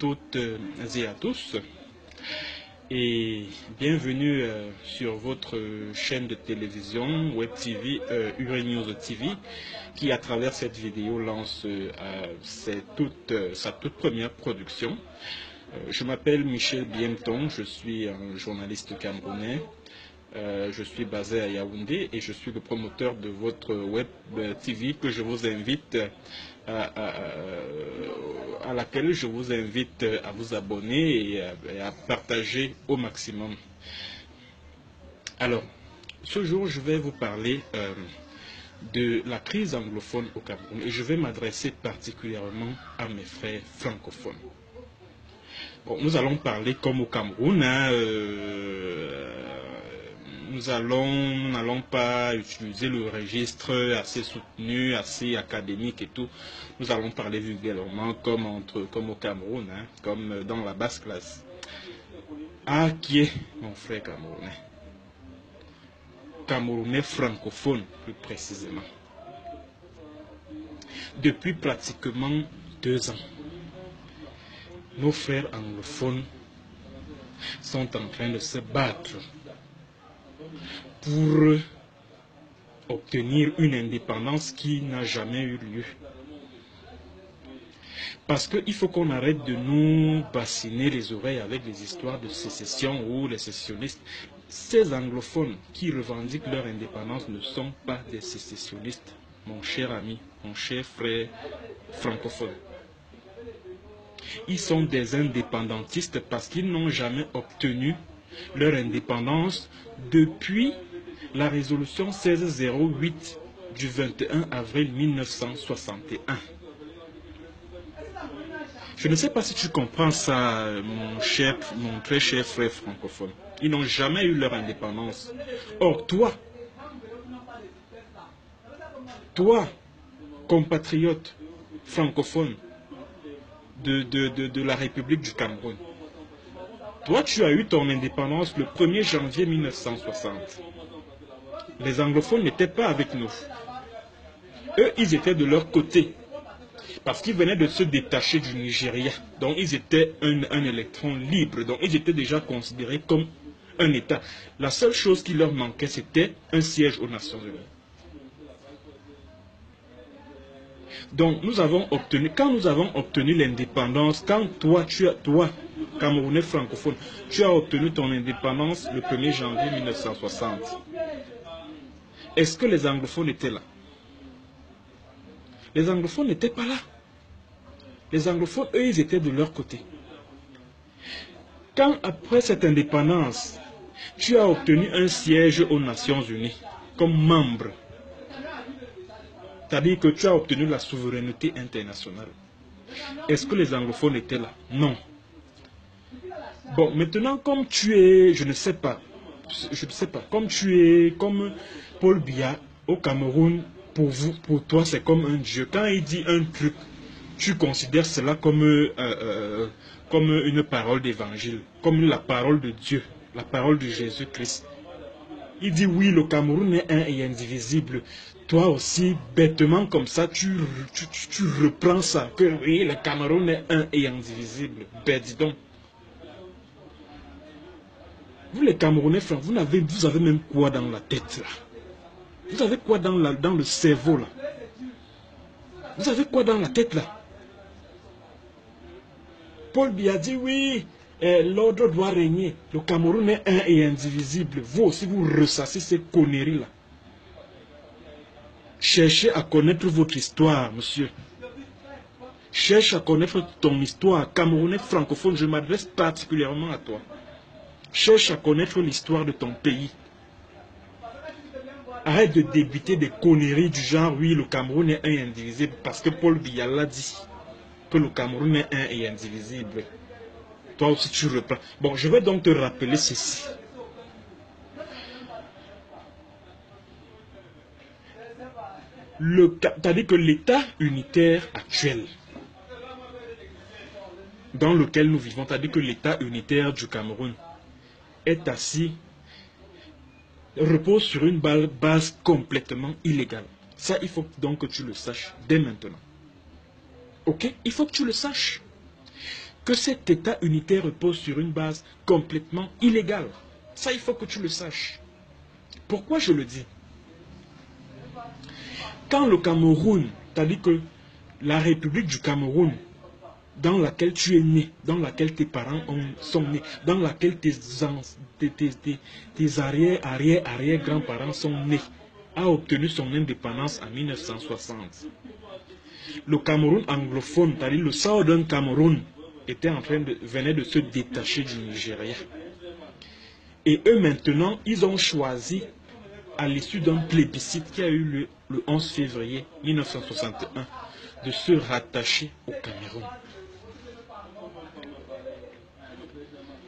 toutes et à tous et bienvenue sur votre chaîne de télévision Web TV, Urenews TV, qui à travers cette vidéo lance sa toute première production. Je m'appelle Michel Biemton, je suis un journaliste camerounais. Je suis basé à Yaoundé et je suis le promoteur de votre Web TV que je vous invite à laquelle je vous invite à vous abonner et à partager au maximum. Alors, ce jour, je vais vous parler de la crise anglophone au Cameroun et je vais m'adresser particulièrement à mes frères francophones. Bon, nous allons parler comme au Cameroun, hein, nous n'allons pas utiliser le registre assez soutenu, assez académique et tout. Nous allons parler vulgairement comme au Cameroun, hein, comme dans la basse classe. Ah, qui est mon frère camerounais? Camerounais francophone, plus précisément. Depuis pratiquement 2 ans, nos frères anglophones sont en train de se battre pour obtenir une indépendance qui n'a jamais eu lieu. Parce qu'il faut qu'on arrête de nous bassiner les oreilles avec des histoires de sécession ou les sécessionnistes. Ces anglophones qui revendiquent leur indépendance ne sont pas des sécessionnistes, mon cher ami, mon cher frère francophone. Ils sont des indépendantistes parce qu'ils n'ont jamais obtenu leur indépendance depuis la résolution 1608 du 21 avril 1961. Je ne sais pas si tu comprends ça, mon très cher frère francophone. Ils n'ont jamais eu leur indépendance. Or, toi, compatriote francophone de la République du Cameroun, toi, tu as eu ton indépendance le 1er janvier 1960. Les anglophones n'étaient pas avec nous. Eux, ils étaient de leur côté. Parce qu'ils venaient de se détacher du Nigeria. Donc, ils étaient un électron libre. Donc, ils étaient déjà considérés comme un État. La seule chose qui leur manquait, c'était un siège aux Nations Unies. Donc, quand nous avons obtenu l'indépendance, quand toi, Camerounais francophone, tu as obtenu ton indépendance le 1er janvier 1960, est-ce que les anglophones étaient là? Les anglophones n'étaient pas là. Les anglophones, eux, ils étaient de leur côté. Quand, après cette indépendance, tu as obtenu un siège aux Nations Unies comme membre, c'est-à-dire que tu as obtenu la souveraineté internationale, est-ce que les anglophones étaient là? Non. Bon, maintenant, comme tu es, je ne sais pas, comme tu es, comme Paul Biya au Cameroun, pour toi, c'est comme un dieu. Quand il dit un truc, tu considères cela comme une parole d'évangile, comme la parole de Dieu, la parole de Jésus-Christ. Il dit oui, le Cameroun est un et indivisible. Toi aussi, bêtement comme ça, tu reprends ça, que oui, le Cameroun est un et indivisible. Ben dis donc. Vous les Camerounais, vous avez même quoi dans la tête là? Vous avez quoi dans le cerveau là? Vous avez quoi dans la tête là? Paul Biya dit oui, l'ordre doit régner. Le Cameroun est un et indivisible. Vous aussi, vous ressassez ces conneries là. Cherchez à connaître votre histoire, monsieur. Cherche à connaître ton histoire. Camerounais francophone, je m'adresse particulièrement à toi. Cherche à connaître l'histoire de ton pays. Arrête de débiter des conneries du genre, oui, le Cameroun est un et indivisible, parce que Paul Biya l'a dit, que le Cameroun est un et indivisible. Toi aussi, tu reprends. Bon, je vais donc te rappeler ceci. C'est-à-dire que l'État unitaire actuel, dans lequel nous vivons, c'est-à-dire que l'État unitaire du Cameroun, repose sur une base complètement illégale. Ça, il faut donc que tu le saches dès maintenant. Ok? Il faut que tu le saches. que cet État unitaire repose sur une base complètement illégale. Ça, il faut que tu le saches. Pourquoi je le dis? Quand le Cameroun, c'est-à-dire que la République du Cameroun, dans laquelle tu es né, dans laquelle tes parents sont nés, dans laquelle tes arrière-grands-parents sont nés, a obtenu son indépendance en 1960. Le Cameroun anglophone, c'est-à-dire le Southern Cameroun, venait de se détacher du Nigeria. Et eux maintenant, ils ont choisi, à l'issue d'un plébiscite qui a eu lieu le 11 février 1961, de se rattacher au Cameroun.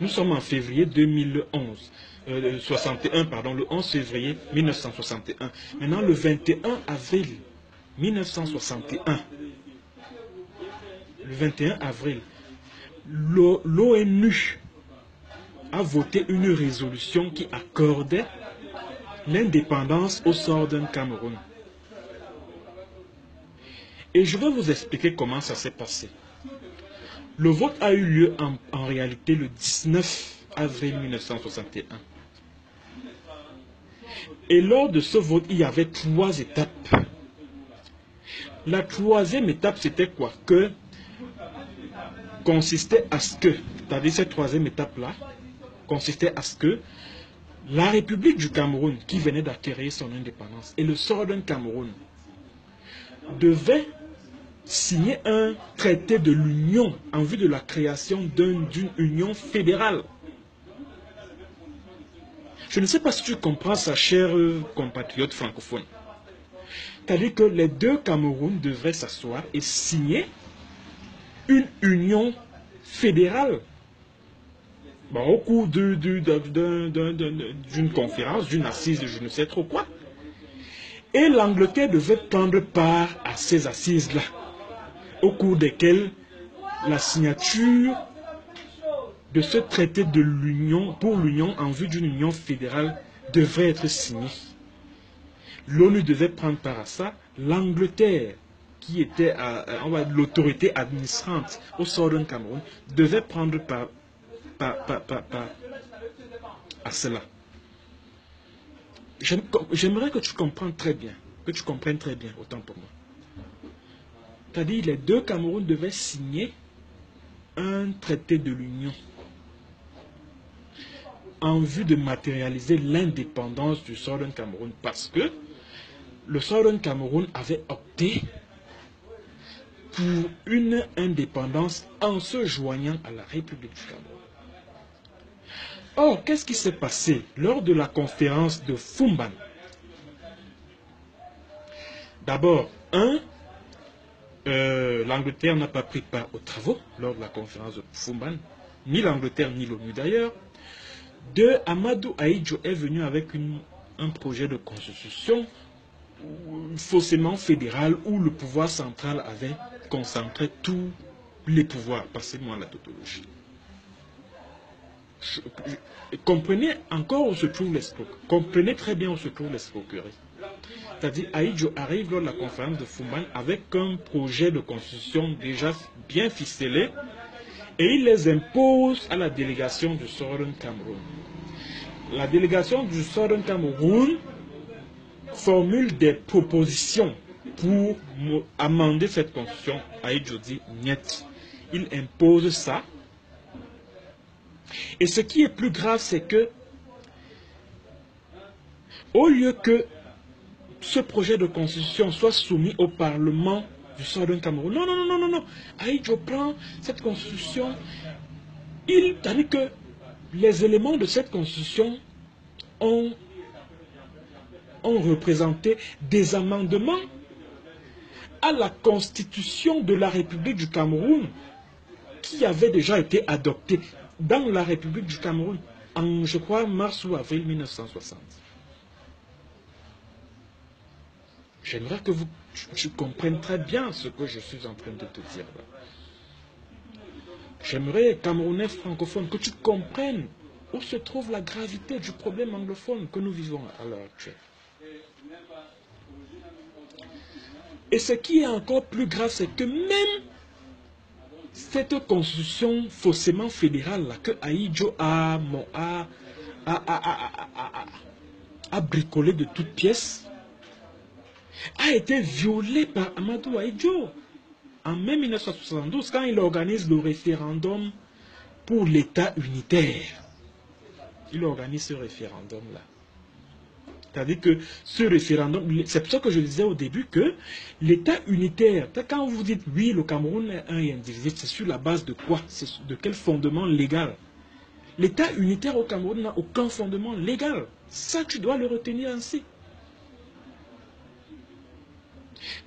Nous sommes en février 61, pardon, le 11 février 1961. Maintenant, le 21 avril 1961, le 21 avril, l'ONU a voté une résolution qui accordait l'indépendance au Southern Cameroun. Et je vais vous expliquer comment ça s'est passé. Le vote a eu lieu en réalité le 19 avril 1961. Et lors de ce vote, il y avait 3 étapes. La 3e étape, c'était quoi? Consistait à ce que, c'est-à-dire cette 3e étape-là, consistait à ce que la République du Cameroun, qui venait d'acquérir son indépendance, et le Southern Cameroun, devaient signer un traité de l'union en vue de la création d'une union fédérale. Je ne sais pas si tu comprends ça, cher compatriote francophone. C'est-à-dire que les 2 Camerouns devraient s'asseoir et signer une union fédérale. Bon, au cours d'une conférence, d'une assise, je ne sais trop quoi. Et l'Angleterre devait prendre part à ces assises-là, au cours desquelles la signature de ce traité de l'union, pour l'union en vue d'une union fédérale, devrait être signée. L'ONU devait prendre part à ça. L'Angleterre, qui était l'autorité administrante au Southern Cameroun, devait prendre part à cela. J'aimerais que tu comprennes très bien, autant pour moi. C'est-à-dire, les 2 Camerouns devaient signer un traité de l'union en vue de matérialiser l'indépendance du Southern Cameroun, parce que le Southern Cameroun avait opté pour une indépendance en se joignant à la République du Cameroun. Or, qu'est-ce qui s'est passé lors de la conférence de Fumban? D'abord, l'Angleterre n'a pas pris part aux travaux lors de la conférence de Fumban, ni l'Angleterre ni l'ONU d'ailleurs. 2, Amadou Ahidjo est venu avec un projet de constitution faussement fédéral où le pouvoir central avait concentré tous les pouvoirs. Passez-moi la tautologie. Comprenez encore où se trouvent l'escroquerie. Comprenez très bien où se trouvent l'escroquerie. C'est-à-dire, Ahidjo arrive lors de la conférence de Fumban avec un projet de constitution déjà bien ficelé et il les impose à la délégation du Southern Cameroun. La délégation du Southern Cameroun formule des propositions pour amender cette constitution. Ahidjo dit niet. Il impose ça. Et ce qui est plus grave, c'est que au lieu que ce projet de constitution soit soumis au Parlement du Southern Cameroun, non. Ahidjo prend cette constitution, il dit que les éléments de cette constitution ont représenté des amendements à la constitution de la République du Cameroun qui avait déjà été adoptée dans la République du Cameroun en, je crois, mars ou avril 1960. J'aimerais que tu comprennes très bien ce que je suis en train de te dire là. J'aimerais, Camerounais francophones, que tu comprennes où se trouve la gravité du problème anglophone que nous vivons à l'heure actuelle. Et ce qui est encore plus grave, c'est que même cette constitution faussement fédérale là, que Ahidjo a bricolé de toutes pièces, a été violée par Amadou Ahidjo en mai 1972 quand il organise le référendum pour l'État unitaire. Il organise ce référendum-là. C'est-à-dire que ce référendum, c'est pour ça que je disais au début que l'État unitaire, quand vous dites oui, le Cameroun est un et indivisible, c'est sur la base de quoi? De quel fondement légal? L'État unitaire au Cameroun n'a aucun fondement légal. Ça, tu dois le retenir ainsi.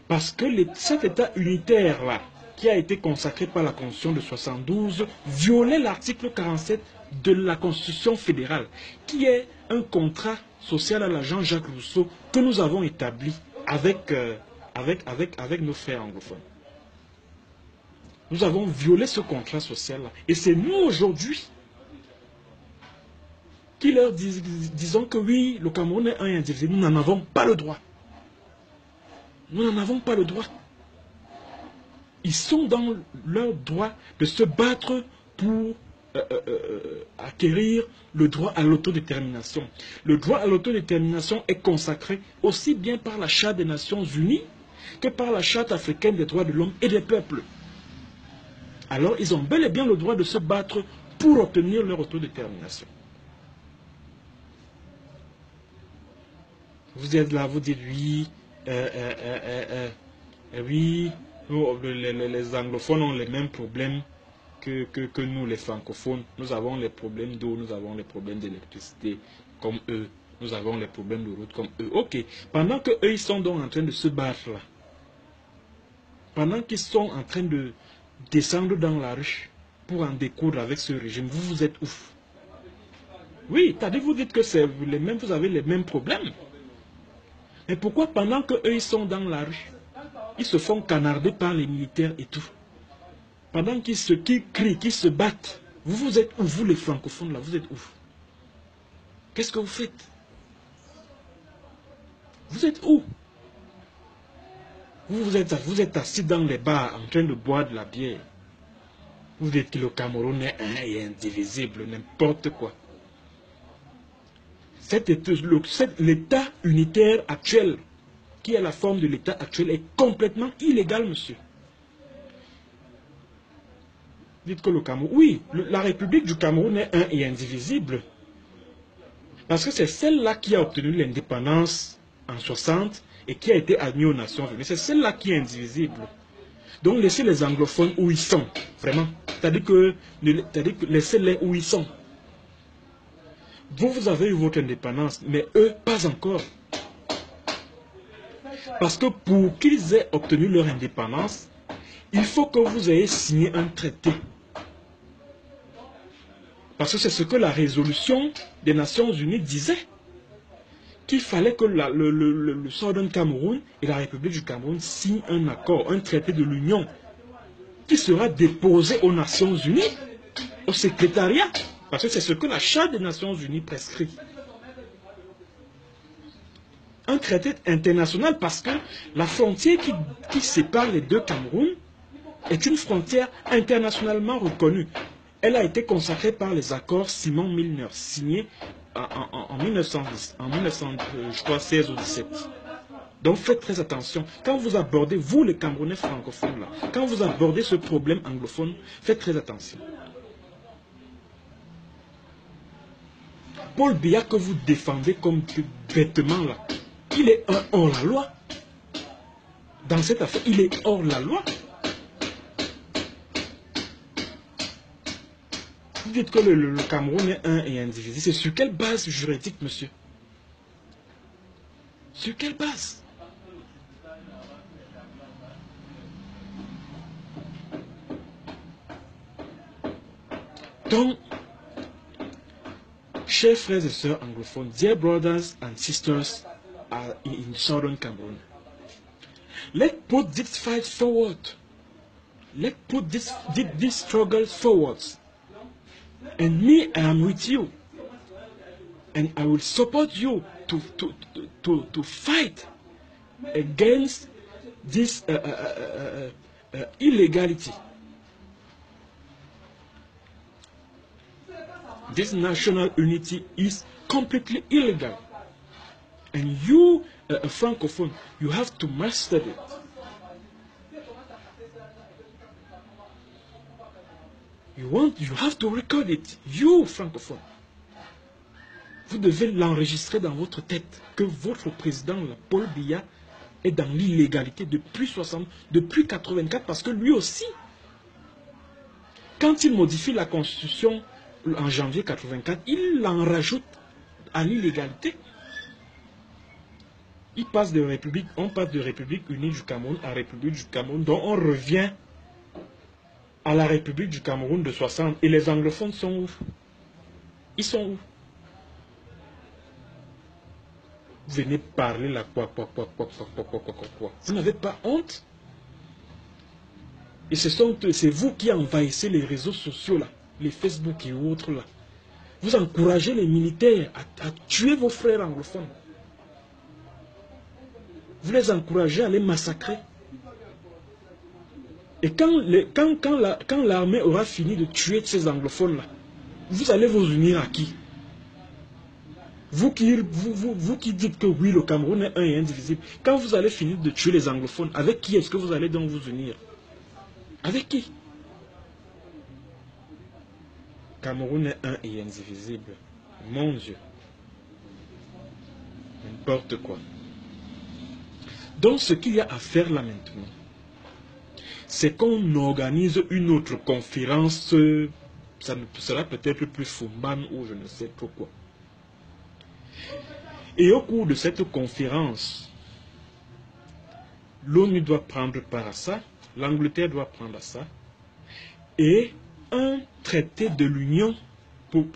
Parce que cet État unitaire-là, qui a été consacré par la Constitution de 72, violait l'article 47 de la Constitution fédérale, qui est un contrat social à la Jean-Jacques Rousseau que nous avons établi avec nos frères anglophones. Nous avons violé ce contrat social-là. Et c'est nous aujourd'hui qui leur disons que oui, le Cameroun est un individu. Nous n'en avons pas le droit. Nous n'en avons pas le droit. Ils sont dans leur droit de se battre pour acquérir le droit à l'autodétermination. Le droit à l'autodétermination est consacré aussi bien par la Charte des Nations Unies que par la Charte africaine des droits de l'homme et des peuples. Alors, ils ont bel et bien le droit de se battre pour obtenir leur autodétermination. Vous êtes là, vous dites oui, oui, les anglophones ont les mêmes problèmes que nous, les francophones. Nous avons les problèmes d'eau, nous avons les problèmes d'électricité comme eux. Nous avons les problèmes de route comme eux. Ok, pendant qu'eux, ils sont donc en train de se battre là, pendant qu'ils sont en train de descendre dans la rue pour en découdre avec ce régime, vous êtes ouf. Oui, c'est-à-dire vous dites que c'est les mêmes, vous avez les mêmes problèmes. Mais pourquoi pendant qu'eux, ils sont dans la rue, ils se font canarder par les militaires et tout? Pendant qu'ils crient, qu'ils se battent, vous êtes où? Vous les francophones là, vous êtes où? Qu'est-ce que vous faites? Vous êtes où? Vous êtes assis dans les bars en train de boire de la bière. Vous dites que le Cameroun est un et indivisible, n'importe quoi. L'État unitaire actuel, qui est la forme de l'État actuel, est complètement illégal, monsieur. Dites que le Cameroun... Oui, la République du Cameroun est un et indivisible. Parce que c'est celle-là qui a obtenu l'indépendance en 60 et qui a été admise aux Nations Unies. C'est celle-là qui est indivisible. Donc laissez les anglophones où ils sont, vraiment. C'est-à-dire que laissez-les où ils sont. Vous avez eu votre indépendance, mais eux, pas encore. Parce que pour qu'ils aient obtenu leur indépendance, il faut que vous ayez signé un traité. Parce que c'est ce que la résolution des Nations Unies disait. Qu'il fallait que le Southern Cameroun et la République du Cameroun signent un accord, un traité de l'Union, qui sera déposé aux Nations Unies, au secrétariat. Parce que c'est ce que la Charte des Nations Unies prescrit. Un traité international parce que la frontière qui sépare les deux Camerouns est une frontière internationalement reconnue. Elle a été consacrée par les accords Simon-Milner, signés en 1910, je crois 16 ou 17. Donc faites très attention. Quand vous abordez, vous les Camerounais francophones, là, quand vous abordez ce problème anglophone, faites très attention. Paul Biya que vous défendez comme bêtement là, il est hors la loi. Dans cette affaire, il est hors la loi. Vous dites que le Cameroun est un et indivisible. C'est sur quelle base juridique, monsieur? Sur quelle base? Donc, chers frères et sœurs anglophones, dear brothers and sisters in Southern Cameroon, let's put this fight forward. Let's put this struggle forward. And me, I am with you. And I will support you to fight against this illegality. This national unity is completely illegal. And you, a francophone, you have to master it. You have to record it. You, francophone. Vous devez l'enregistrer dans votre tête que votre président, Paul Biya, est dans l'illégalité depuis 84, parce que lui aussi, quand il modifie la Constitution en janvier 84, il en rajoute à l'illégalité. On passe de République unie du Cameroun à République du Cameroun, dont on revient à la République du Cameroun de 60. Et les anglophones sont où? Ils sont où? Vous venez parler là, quoi. Vous n'avez pas honte? Et c'est vous qui envahissez les réseaux sociaux là, les Facebook et autres là. Vous encouragez les militaires à tuer vos frères anglophones. Vous les encouragez à les massacrer. Et quand l'armée aura fini de tuer ces anglophones là, vous allez vous unir à qui? Vous qui dites que oui, le Cameroun est un et indivisible, quand vous allez finir de tuer les anglophones, avec qui est-ce que vous allez donc vous unir? Avec qui? Cameroun est un et indivisible. Mon Dieu. N'importe quoi. Donc ce qu'il y a à faire là maintenant, c'est qu'on organise une autre conférence, ça sera peut-être plus Fumban ou je ne sais trop quoi. Et au cours de cette conférence, l'ONU doit prendre part à ça, l'Angleterre doit prendre à ça, et un traité de l'Union,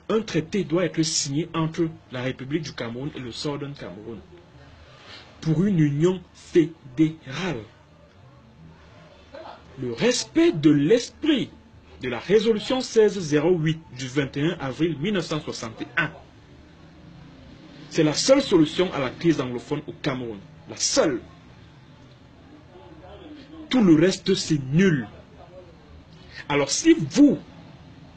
un traité doit être signé entre la République du Cameroun et le Southern Cameroun pour une union fédérale. Le respect de l'esprit de la résolution 1608 du 21 avril 1961. C'est la seule solution à la crise anglophone au Cameroun. La seule. Tout le reste, c'est nul. Alors si vous,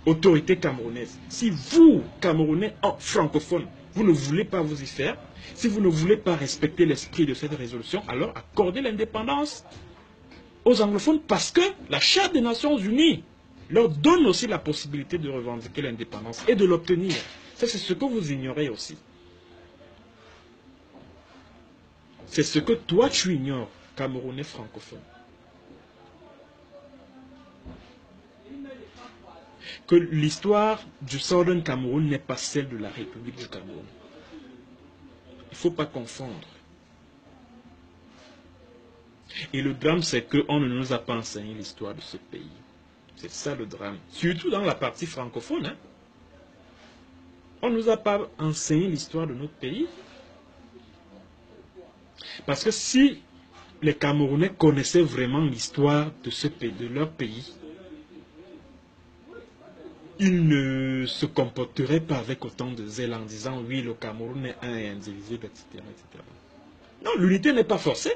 autorité camerounaise, si vous, Camerounais francophones, vous ne voulez pas vous y faire, si vous ne voulez pas respecter l'esprit de cette résolution, alors accordez l'indépendance aux anglophones, parce que la Charte des Nations Unies leur donne aussi la possibilité de revendiquer l'indépendance et de l'obtenir. Ça, c'est ce que vous ignorez aussi. C'est ce que toi tu ignores, Camerounais francophone. Que l'histoire du Southern Cameroun n'est pas celle de la République du Cameroun. Il ne faut pas confondre. Et le drame, c'est qu'on ne nous a pas enseigné l'histoire de ce pays. C'est ça le drame. Surtout dans la partie francophone. Hein. On ne nous a pas enseigné l'histoire de notre pays. Parce que si les Camerounais connaissaient vraiment l'histoire de ce pays, de leur pays, ils ne se comporteraient pas avec autant de zèle en disant oui, le Cameroun est un et indivisible, etc., etc. Non, l'unité n'est pas forcée.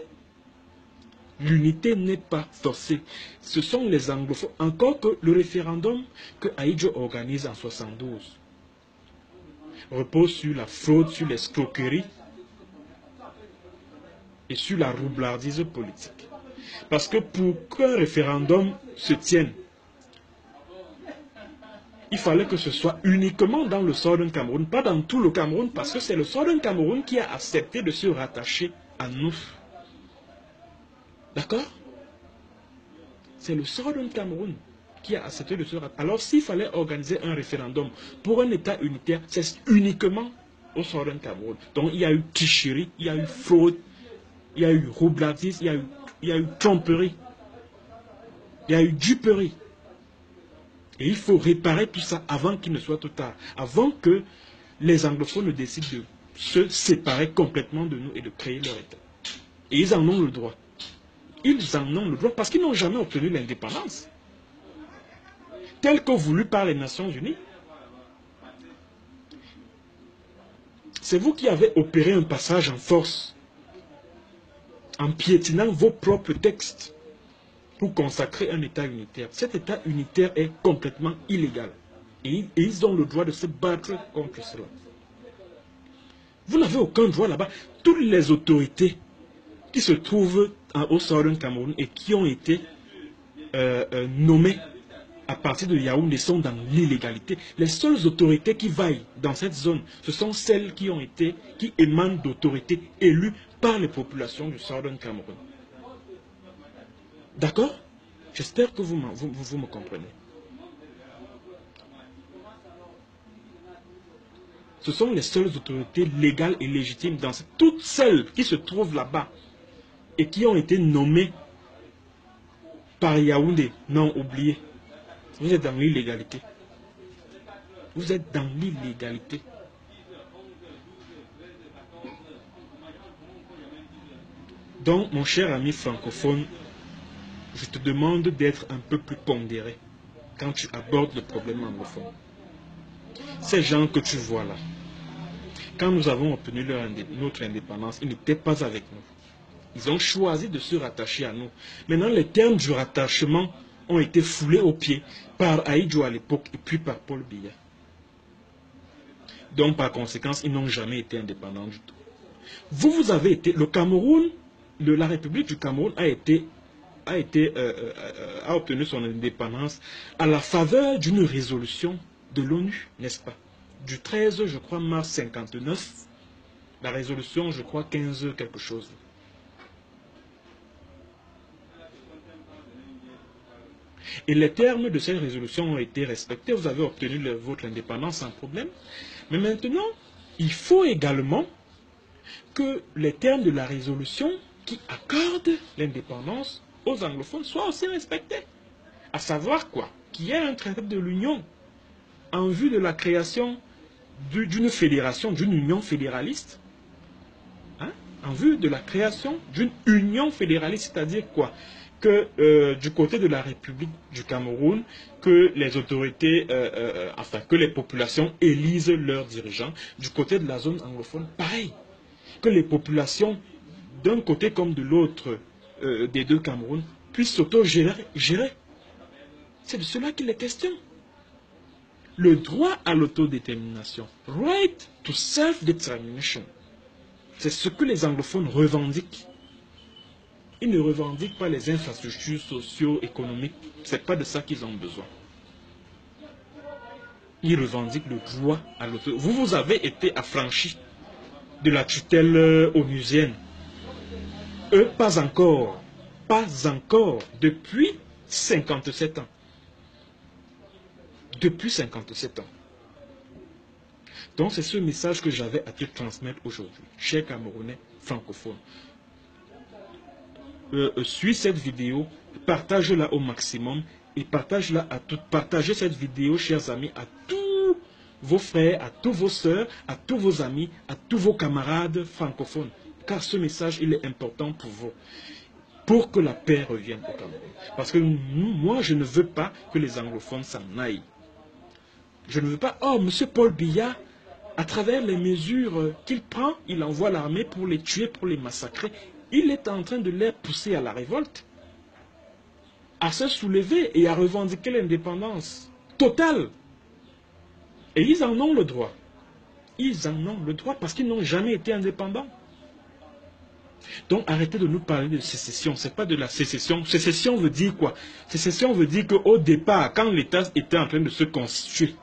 L'unité n'est pas forcée. Ce sont les anglophones. Encore que le référendum que Ahidjo organise en 72 repose sur la fraude, sur l'escroquerie et sur la roublardise politique. Parce que pour qu'un référendum se tienne, il fallait que ce soit uniquement dans le Southern Cameroun, pas dans tout le Cameroun, parce que c'est le Southern Cameroun qui a accepté de se rattacher à nous. D'accord? C'est le Southern Cameroun qui a accepté de se rattacher. Alors s'il fallait organiser un référendum pour un État unitaire, c'est uniquement au Southern Cameroun. Donc il y a eu tricherie, il y a eu fraude, il y a eu roublardise, il y a eu tromperie, il y a eu duperie. Et il faut réparer tout ça avant qu'il ne soit trop tard, avant que les anglophones ne décident de se séparer complètement de nous et de créer leur État. Et ils en ont le droit. Ils en ont le droit parce qu'ils n'ont jamais obtenu l'indépendance, telle que voulue par les Nations Unies. C'est vous qui avez opéré un passage en force, en piétinant vos propres textes, pour consacrer un État unitaire. Cet État unitaire est complètement illégal. Et ils ont le droit de se battre contre cela. Vous n'avez aucun droit là-bas. Toutes les autorités qui se trouvent au Southern Cameroun et qui ont été nommées à partir de Yaoundé sont dans l'illégalité. Les seules autorités qui vaillent dans cette zone, ce sont celles qui émanent d'autorités élues par les populations du Southern Cameroun. D'accord? J'espère que vous me comprenez. Ce sont les seules autorités légales et légitimes dans toutes celles qui se trouvent là-bas et qui ont été nommées par Yaoundé. Non, oubliez. Vous êtes dans l'illégalité. Vous êtes dans l'illégalité. Donc, mon cher ami francophone, je te demande d'être un peu plus pondéré quand tu abordes le problème anglophone. Ces gens que tu vois là, quand nous avons obtenu notre indépendance, ils n'étaient pas avec nous. Ils ont choisi de se rattacher à nous. Maintenant, les termes du rattachement ont été foulés aux pieds par Ahidjo à l'époque et puis par Paul Biya. Donc, par conséquent, ils n'ont jamais été indépendants du tout. Vous avez été... Le Cameroun, la République du Cameroun a obtenu son indépendance à la faveur d'une résolution de l'ONU, n'est-ce pas? Du 13, je crois, mars 59. La résolution, je crois, 15 quelque chose. Et les termes de cette résolution ont été respectés. Vous avez obtenu votre indépendance sans problème. Mais maintenant, il faut également que les termes de la résolution qui accordent l'indépendance aux anglophones soient aussi respectés. À savoir quoi? Qu'il y ait un traité de l'Union en vue de la création d'une fédération, d'une union fédéraliste. Hein? En vue de la création d'une union fédéraliste, c'est-à-dire quoi? Que du côté de la République du Cameroun, que les autorités, enfin que les populations élisent leurs dirigeants. Du côté de la zone anglophone, pareil. Que les populations, d'un côté comme de l'autre des deux Camerouns, puissent s'auto-gérer. C'est de cela qu'il est question. Le droit à l'autodétermination, right to self-determination, c'est ce que les anglophones revendiquent. Ils ne revendiquent pas les infrastructures socio-économiques. Ce n'est pas de ça qu'ils ont besoin. Ils revendiquent le droit à l'autodétermination. Vous avez été affranchis de la tutelle onusienne. Eux, pas encore. Pas encore. Depuis 57 ans. Depuis 57 ans. Donc c'est ce message que j'avais à te transmettre aujourd'hui. Chers Camerounais francophones. Suis cette vidéo, partage-la au maximum et partagez cette vidéo, chers amis, à tous vos frères, à tous vos sœurs, à tous vos amis, à tous vos camarades francophones. Car ce message, il est important pour vous. Pour que la paix revienne au Cameroun. Parce que moi, je ne veux pas que les anglophones s'en aillent. Je ne veux pas, oh, M. Paul Biya, à travers les mesures qu'il prend, il envoie l'armée pour les tuer, pour les massacrer. Il est en train de les pousser à la révolte, à se soulever et à revendiquer l'indépendance totale. Et ils en ont le droit. Ils en ont le droit parce qu'ils n'ont jamais été indépendants. Donc arrêtez de nous parler de sécession. Ce n'est pas de la sécession. Sécession veut dire quoi? Sécession veut dire qu'au départ, quand l'État était en train de se constituer,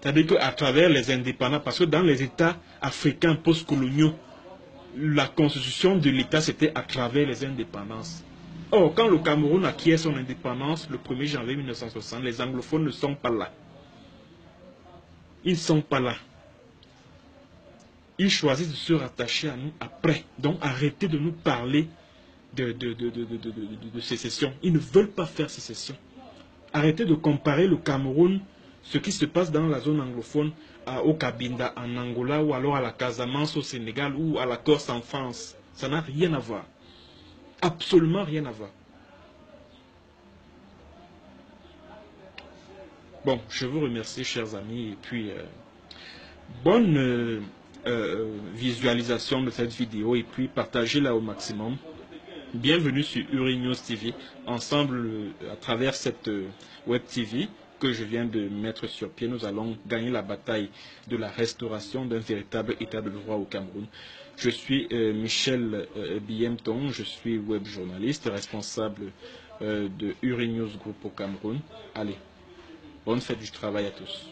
c'est-à-dire qu'à travers les indépendants, parce que dans les États africains post-coloniaux, la constitution de l'État, c'était à travers les indépendances. Or, quand le Cameroun acquiert son indépendance, le 1er janvier 1960, les anglophones ne sont pas là. Ils ne sont pas là. Ils choisissent de se rattacher à nous après. Donc, arrêtez de nous parler de sécession. Ils ne veulent pas faire sécession. Arrêtez de comparer le Cameroun, ce qui se passe dans la zone anglophone, au Cabinda, en Angola, ou alors à la Casamance, au Sénégal, ou à la Corse en France. Ça n'a rien à voir. Absolument rien à voir. Bon, je vous remercie, chers amis, et puis bonne visualisation de cette vidéo, et puis partagez-la au maximum. Bienvenue sur Uri News TV, ensemble à travers cette web TV que je viens de mettre sur pied, nous allons gagner la bataille de la restauration d'un véritable état de droit au Cameroun. Je suis Michel Biemton, je suis web journaliste, responsable de Uri News Group au Cameroun. Allez, bonne fête du travail à tous.